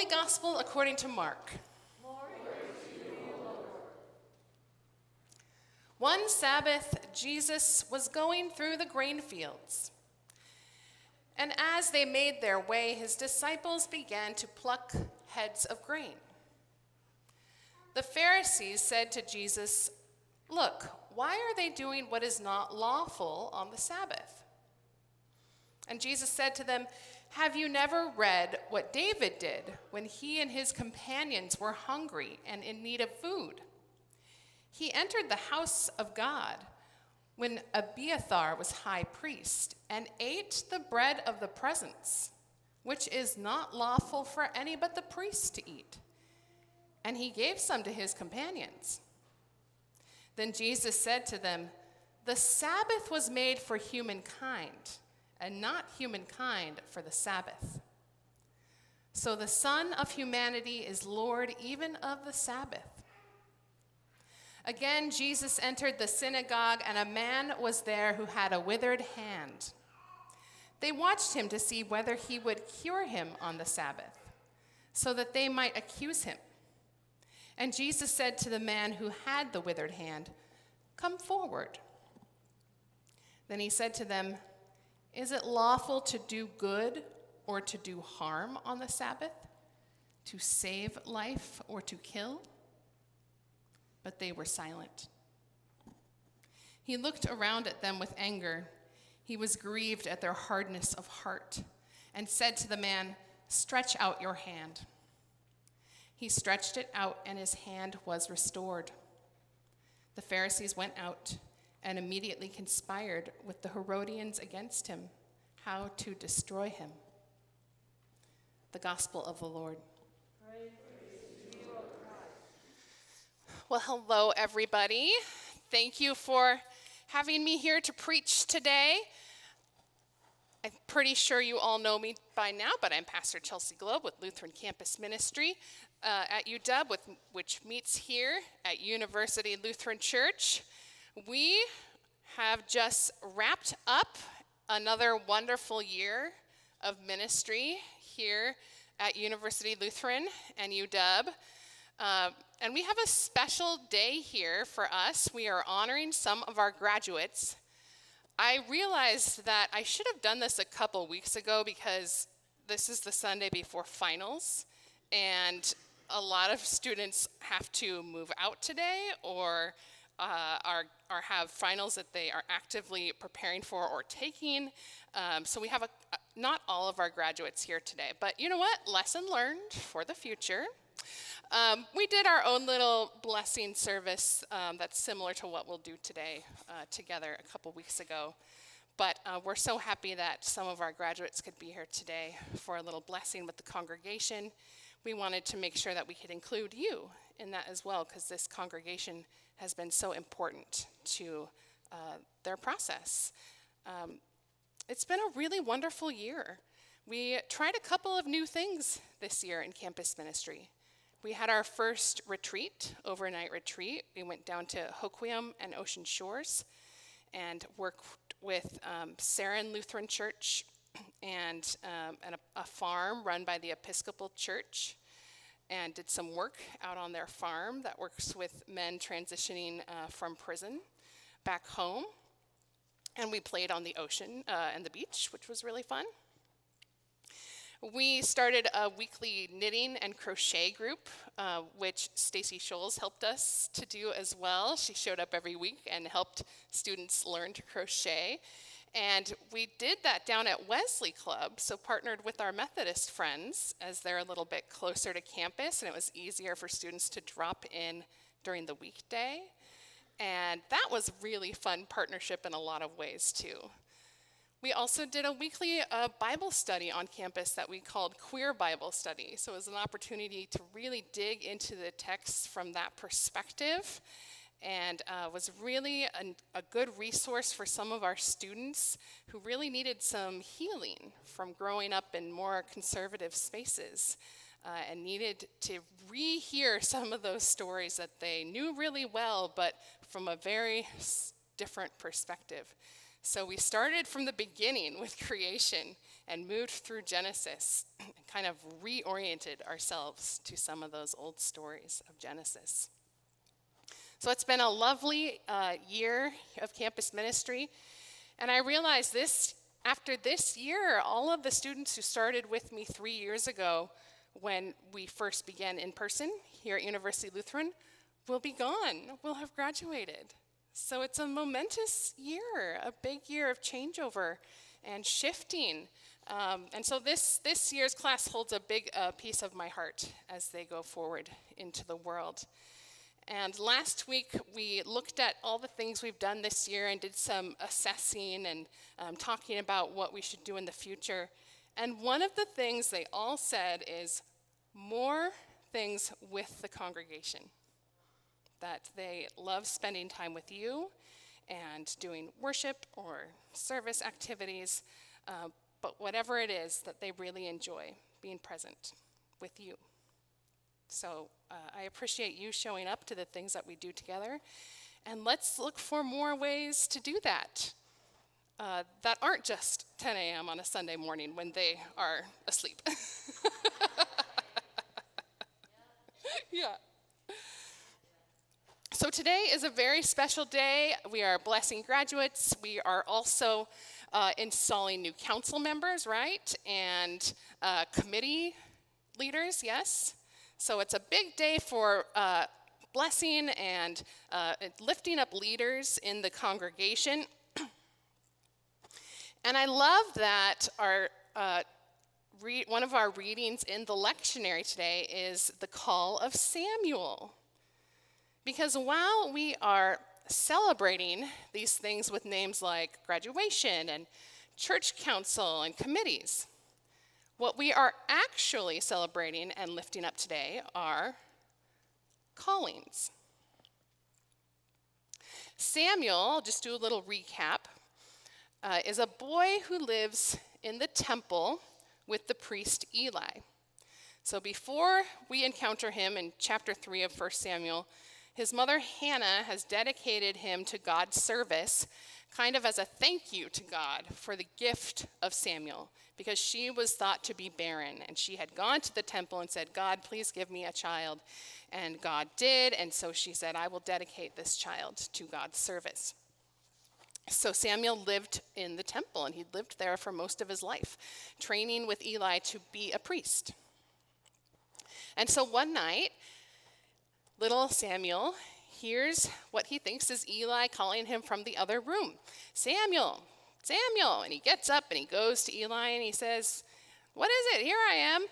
Holy Gospel according to Mark. One Sabbath, Jesus was going through the grain fields. And as they made their way, his disciples began to pluck heads of grain. The Pharisees said to Jesus, "Look, why are they doing what is not lawful on the Sabbath?" And Jesus said to them, "Have you never read what David did when he and his companions were hungry and in need of food? He entered the house of God when Abiathar was high priest and ate the bread of the presence, which is not lawful for any but the priest to eat. And he gave some to his companions." Then Jesus said to them, "The Sabbath was made for humankind, and not humankind for the Sabbath. So the Son of Humanity is Lord even of the Sabbath." Again, Jesus entered the synagogue, and a man was there who had a withered hand. They watched him to see whether he would cure him on the Sabbath, so that they might accuse him. And Jesus said to the man who had the withered hand, "Come forward." Then he said to them, "Is it lawful to do good or to do harm on the Sabbath? To save life or to kill?" But they were silent. He looked around at them with anger. He was grieved at their hardness of heart and said to the man, "Stretch out your hand." He stretched it out, and his hand was restored. The Pharisees went out and immediately conspired with the Herodians against him, how to destroy him. The Gospel of the Lord. Praise to you, O Christ. Well, hello, everybody. Thank you for having me here to preach today. I'm pretty sure you all know me by now, but I'm Pastor Chelsea Globe with Lutheran Campus Ministry at UW, which meets here at University Lutheran Church. We have just wrapped up another wonderful year of ministry here at University Lutheran and UW. And we have a special day here for us. We are honoring some of our graduates. I realized that I should have done this a couple weeks ago because this is the Sunday before finals, and a lot of students have to move out today or have finals that they are actively preparing for or taking. So we have not all of our graduates here today, but you know what? Lesson learned for the future. We did our own little blessing service that's similar to what we'll do today together a couple weeks ago. But we're so happy that some of our graduates could be here today for a little blessing with the congregation. We wanted to make sure that we could include you in that as well, because this congregation has been so important to their process. It's been a really wonderful year. We tried a couple of new things this year in campus ministry. We had our first retreat, overnight retreat. We went down to Hoquiam and Ocean Shores and worked with Sarin Lutheran Church and a farm run by the Episcopal Church, and did some work out on their farm that works with men transitioning from prison back home. And we played on the ocean and the beach, which was really fun. We started a weekly knitting and crochet group, which Stacy Scholes helped us to do as well. She showed up every week and helped students learn to crochet. And we did that down at Wesley Club, so partnered with our Methodist friends as they're a little bit closer to campus, and it was easier for students to drop in during the weekday. And that was really fun partnership in a lot of ways, too. We also did a weekly Bible study on campus that we called Queer Bible Study. So it was an opportunity to really dig into the text from that perspective, and was really a good resource for some of our students who really needed some healing from growing up in more conservative spaces and needed to rehear some of those stories that they knew really well, but from a very different perspective. So we started from the beginning with creation and moved through Genesis and kind of reoriented ourselves to some of those old stories of Genesis. So it's been a lovely year of campus ministry, and I realized after this year, all of the students who started with me 3 years ago when we first began in person here at University Lutheran will be gone, will have graduated. So it's a momentous year, a big year of changeover and shifting. And so this year's class holds a big piece of my heart as they go forward into the world. And last week, we looked at all the things we've done this year and did some assessing and talking about what we should do in the future. And one of the things they all said is more things with the congregation. That they love spending time with you and doing worship or service activities, but whatever it is that they really enjoy being present with you. So I appreciate you showing up to the things that we do together, and let's look for more ways to do that that aren't just 10 a.m. on a Sunday morning when they are asleep. Yeah. So today is a very special day. We are blessing graduates. We are also installing new council members, right? And committee leaders, yes. So it's a big day for blessing and lifting up leaders in the congregation. And I love that one of our readings in the lectionary today is the call of Samuel. Because while we are celebrating these things with names like graduation and church council and committees, what we are actually celebrating and lifting up today are callings. Samuel, I'll just do a little recap, is a boy who lives in the temple with the priest Eli. So before we encounter him in chapter 3 of 1 Samuel, his mother Hannah has dedicated him to God's service, kind of as a thank you to God for the gift of Samuel, because she was thought to be barren, and she had gone to the temple and said, God, please give me a child, and God did, and so she said, I will dedicate this child to God's service. So Samuel lived in the temple, and he lived there for most of his life, training with Eli to be a priest. And so one night, little Samuel hears what he thinks is Eli calling him from the other room. Samuel, Samuel. And he gets up and he goes to Eli and he says, what is it? Here I am.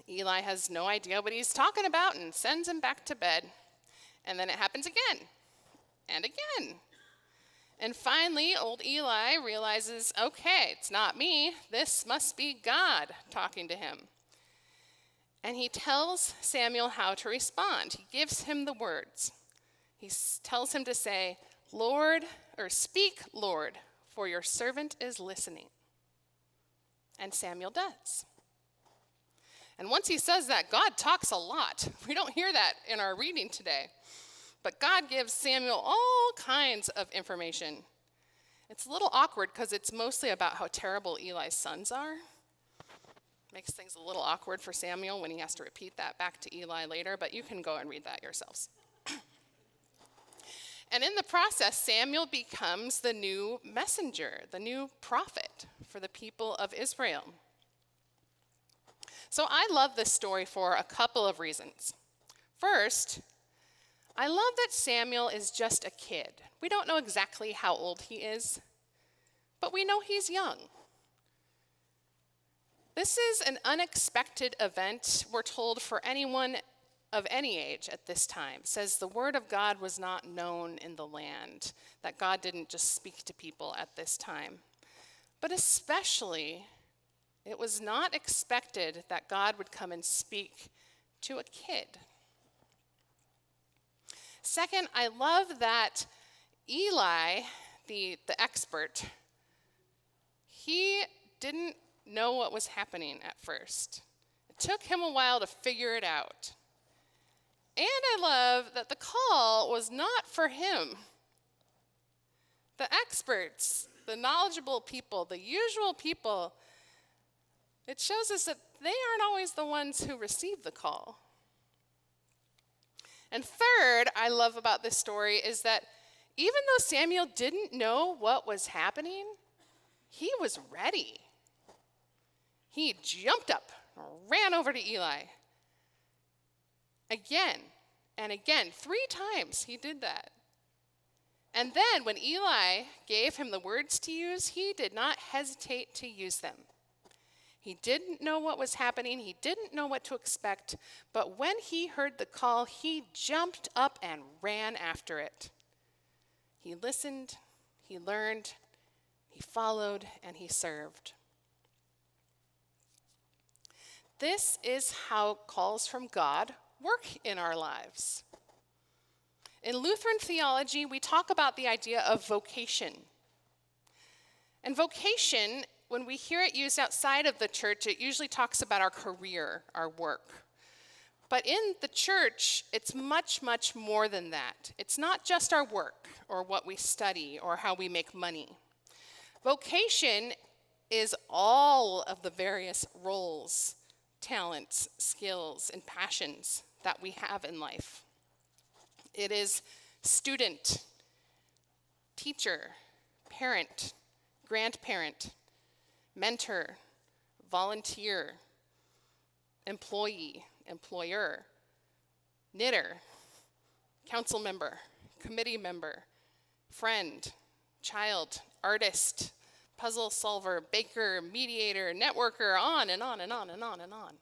Eli has no idea what he's talking about and sends him back to bed. And then it happens again and again. And finally, old Eli realizes, okay, it's not me. This must be God talking to him. And he tells Samuel how to respond. He gives him the words. He tells him to say, speak, Lord, for your servant is listening. And Samuel does. And once he says that, God talks a lot. We don't hear that in our reading today. But God gives Samuel all kinds of information. It's a little awkward because it's mostly about how terrible Eli's sons are. Makes things a little awkward for Samuel when he has to repeat that back to Eli later, but you can go and read that yourselves. And in the process, Samuel becomes the new messenger, the new prophet for the people of Israel. So I love this story for a couple of reasons. First, I love that Samuel is just a kid. We don't know exactly how old he is, but we know he's young. This is an unexpected event, we're told, for anyone of any age at this time. It says the word of God was not known in the land, that God didn't just speak to people at this time. But especially, it was not expected that God would come and speak to a kid. Second, I love that Eli, the expert, he didn't know what was happening at first. It took him a while to figure it out. And I love that the call was not for him. The experts, the knowledgeable people, the usual people It shows us that they aren't always the ones who receive the call. And third, I love about this story is that even though Samuel didn't know what was happening, he was ready. He jumped up, ran over to Eli. Again and again, 3 times he did that. And then when Eli gave him the words to use, he did not hesitate to use them. He didn't know what was happening. He didn't know what to expect. But when he heard the call, he jumped up and ran after it. He listened, he learned, he followed, and he served. This is how calls from God work in our lives. In Lutheran theology, we talk about the idea of vocation. And vocation, when we hear it used outside of the church, it usually talks about our career, our work. But in the church, it's much, much more than that. It's not just our work or what we study or how we make money. Vocation is all of the various roles, talents, skills, and passions that we have in life. It is student, teacher, parent, grandparent, mentor, volunteer, employee, employer, knitter, council member, committee member, friend, child, artist, puzzle solver, baker, mediator, networker, on and on and on and on and on.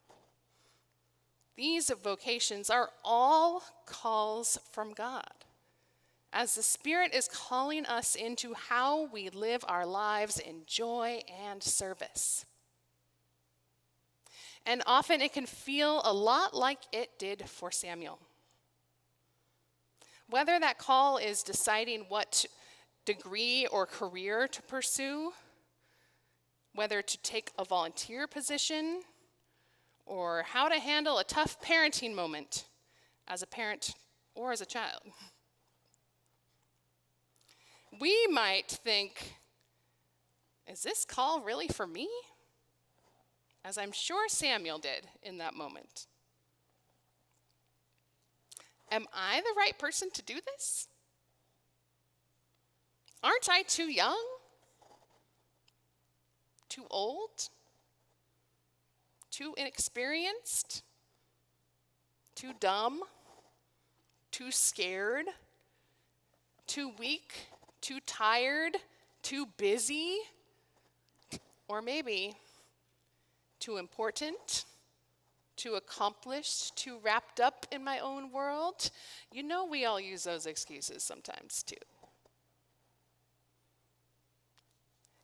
These vocations are all calls from God, as the Spirit is calling us into how we live our lives in joy and service. And often it can feel a lot like it did for Samuel. Whether that call is deciding what degree or career to pursue, whether to take a volunteer position, or how to handle a tough parenting moment as a parent or as a child. We might think, is this call really for me? As I'm sure Samuel did in that moment. Am I the right person to do this? Aren't I too young? Too old? Too inexperienced? Too dumb? Too scared? Too weak? Too tired? Too busy? Or maybe too important? Too accomplished? Too wrapped up in my own world? You know, we all use those excuses sometimes too.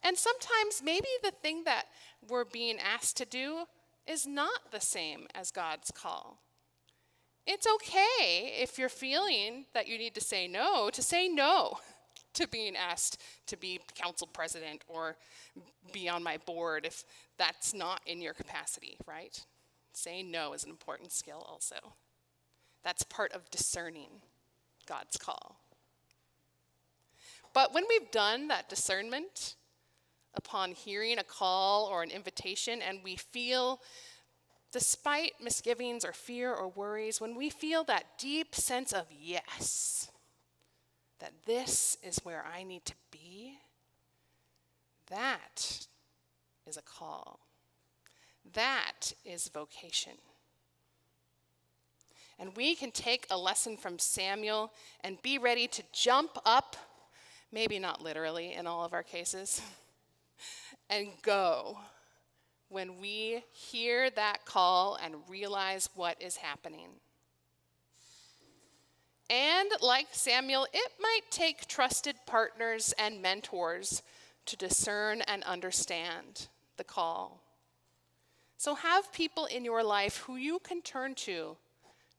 And sometimes maybe the thing that we're being asked to do is not the same as God's call. It's okay if you're feeling that you need to say no to being asked to be council president or be on my board if that's not in your capacity, right? Saying no is an important skill also. That's part of discerning God's call. But when we've done that discernment, upon hearing a call or an invitation, and we feel, despite misgivings or fear or worries, when we feel that deep sense of yes, that this is where I need to be, that is a call. That is vocation. And we can take a lesson from Samuel and be ready to jump up, maybe not literally in all of our cases, and go when we hear that call and realize what is happening. And like Samuel, it might take trusted partners and mentors to discern and understand the call. So have people in your life who you can turn to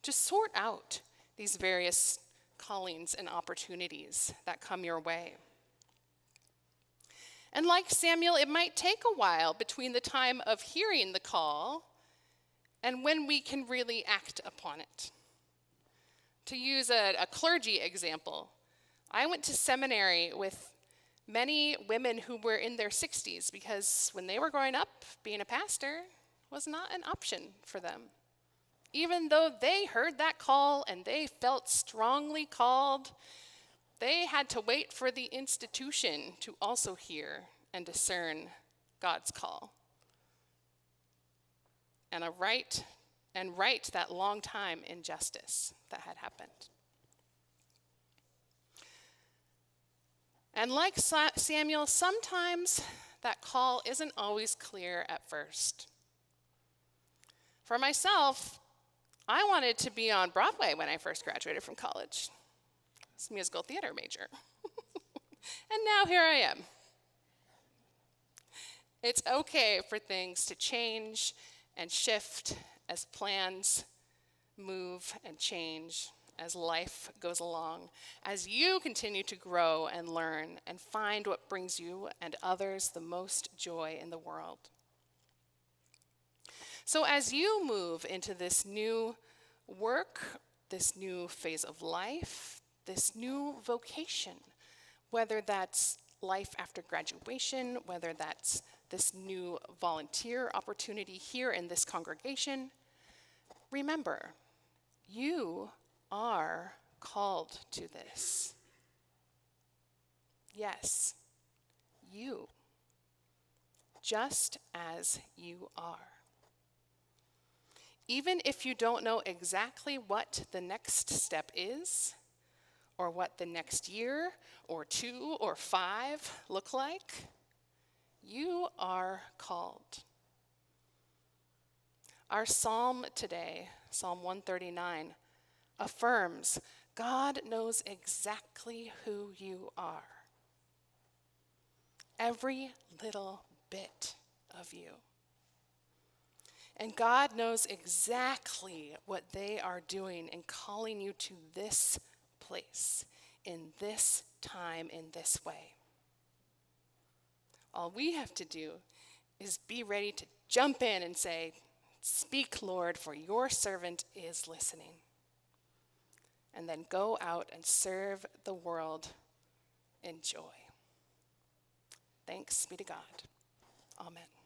sort out these various callings and opportunities that come your way. And like Samuel, it might take a while between the time of hearing the call and when we can really act upon it. To use a clergy example, I went to seminary with many women who were in their 60s, because when they were growing up, being a pastor was not an option for them. Even though they heard that call and they felt strongly called, they had to wait for the institution to also hear and discern God's call. And right that long time injustice that had happened. And like Samuel, sometimes that call isn't always clear at first. For myself, I wanted to be on Broadway when I first graduated from college. I was a musical theater major. And now here I am. It's okay for things to change and shift as plans move and change, as life goes along, as you continue to grow and learn and find what brings you and others the most joy in the world. So as you move into this new work, this new phase of life, this new vocation, whether that's life after graduation, whether that's this new volunteer opportunity here in this congregation, remember, you are called to this. Yes, you, just as you are. Even if you don't know exactly what the next step is, or what the next year, or 2, or 5 look like, you are called. Our psalm today, Psalm 139, affirms God knows exactly who you are. Every little bit of you. And God knows exactly what they are doing in calling you to this place, in this time, in this way. All we have to do is be ready to jump in and say, "Speak, Lord, for your servant is listening." And then go out and serve the world in joy. Thanks be to God. Amen.